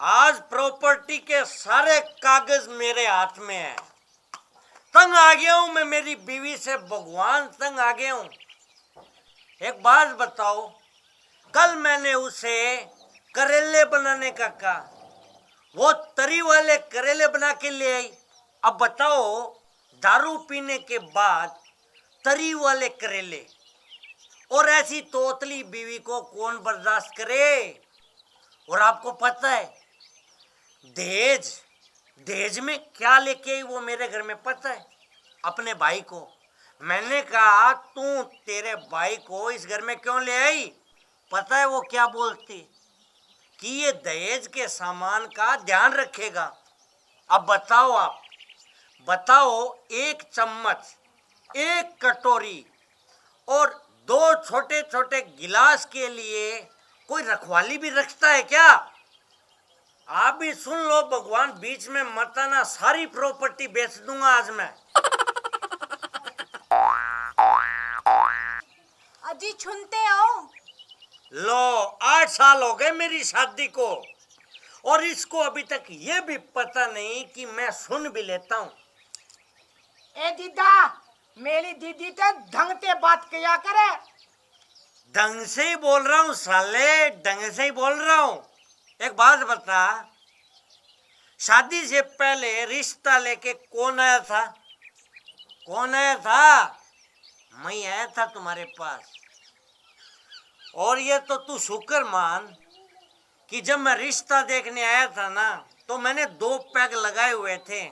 आज प्रॉपर्टी के सारे कागज मेरे हाथ में है। तंग आ गया हूं मैं मेरी बीवी से, भगवान तंग आ गया हूं। एक बात बताओ, कल मैंने उसे करेले बनाने का कहा, वो तरी वाले करेले बना के ले आई। अब बताओ, दारू पीने के बाद तरी वाले करेले और ऐसी तोतली बीवी को कौन बर्दाश्त करे। और आपको पता है दहेज में क्या लेके आई वो मेरे घर में, पता है? अपने भाई को। मैंने कहा तू तेरे भाई को इस घर में क्यों ले आई? पता है वो क्या बोलती? कि ये दहेज के सामान का ध्यान रखेगा। अब बताओ, आप बताओ, एक चम्मच, एक कटोरी और 2 छोटे छोटे गिलास के लिए कोई रखवाली भी रखता है क्या? आप भी सुन लो, भगवान बीच में मत आना, सारी प्रॉपर्टी बेच दूंगा आज मैं। अजी सुनते हो? लो, 8 साल हो गए मेरी शादी को और इसको अभी तक ये भी पता नहीं कि मैं सुन भी लेता हूँ। ए दीदा, मेरी दीदी तो ढंग से बात किया करे। ढंग से ही बोल रहा हूँ साले, ढंग से ही बोल रहा हूँ। एक बात बता, शादी से पहले रिश्ता लेके कौन आया था? कौन आया था? मैं आया था तुम्हारे पास। और ये तो तू शुक्र मान कि जब मैं रिश्ता देखने आया था ना, तो मैंने 2 पैग लगाए हुए थे,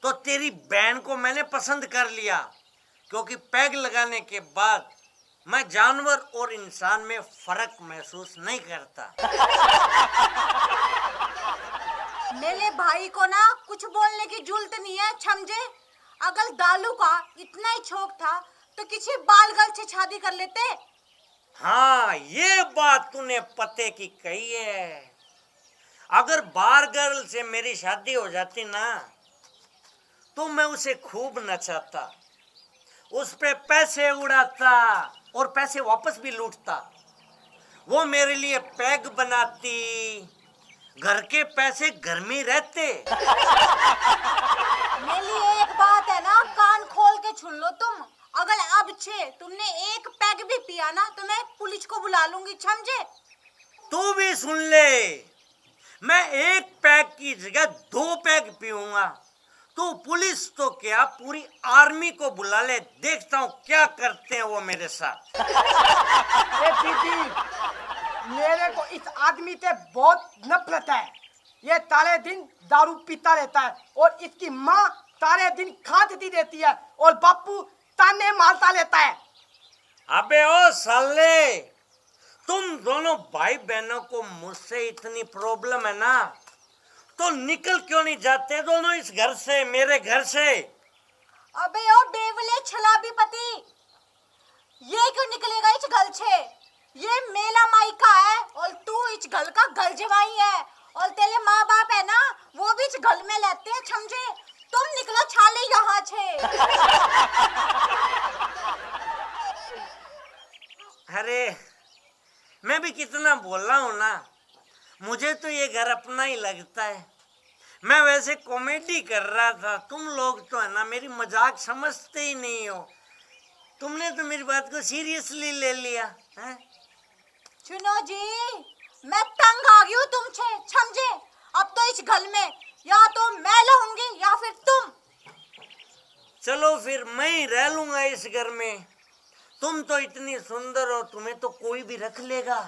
तो तेरी बहन को मैंने पसंद कर लिया, क्योंकि पैग लगाने के बाद मैं जानवर और इंसान में फर्क महसूस नहीं करता। मेरे भाई को ना कुछ बोलने की जरूरत नहीं है, समझे? अगर दालू का इतना ही शौक था तो किसी बाल गर्ल से शादी कर लेते। हाँ, ये बात तूने पते की कही है। अगर बार गर्ल से मेरी शादी हो जाती ना, तो मैं उसे खूब नचाता, उस पे पैसे उड़ाता और पैसे वापस भी लूटता। वो मेरे लिए पैग बनाती, घर के पैसे घर में रहते। मेरी एक बात है ना, कान खोल के सुन लो तुम। अगर अब से तुमने एक पैग भी पिया ना, तो मैं पुलिस को बुला लूंगी, समझे? तू भी सुन ले, मैं 1 पैग की जगह 2 पैग पीऊंगा। तू पुलिस तो क्या, पूरी आर्मी को बुला ले, देखता हूँ क्या करते हैं वो मेरे साथ। ए दीदी, मेरे को इस आदमी से बहुत नफरत है। ये सारे दिन दारू पीता रहता है और इसकी माँ सारे दिन खाती रहती है और बापू ताने मारता रहता है। अबे ओ साले, तुम दोनों भाई बहनों को मुझसे इतनी प्रॉब्लम है ना, तो निकल क्यों नहीं जाते दोनों इस घर से, मेरे घर से? अबे ओ बेवले छलाबी पति, ये क्यों निकलेगा इस घर से? ये मेला माई का है और तू इस घर का घर जवाई है, और तेरे माँ बाप है ना, वो भी इस घर में रहते हैं, समझे? तुम निकलो छाले यहाँ से। अरे, मैं भी कितना बोल रहा हूँ ना, मुझे तो ये घर अपना ही लगता है। मैं वैसे कॉमेडी कर रहा था, तुम लोग तो है ना मेरी मजाक समझते ही नहीं हो। तुमने तो मेरी बात को सीरियसली ले लिया है? सुनो जी, मैं तंग आ गई हूँ तुमसे, समझे? अब तो इस घर में या तो मैं रहूंगी या फिर तुम। चलो फिर मैं ही रह लूंगा इस घर में। तुम तो इतनी सुंदर हो, तुम्हें तो कोई भी रख लेगा।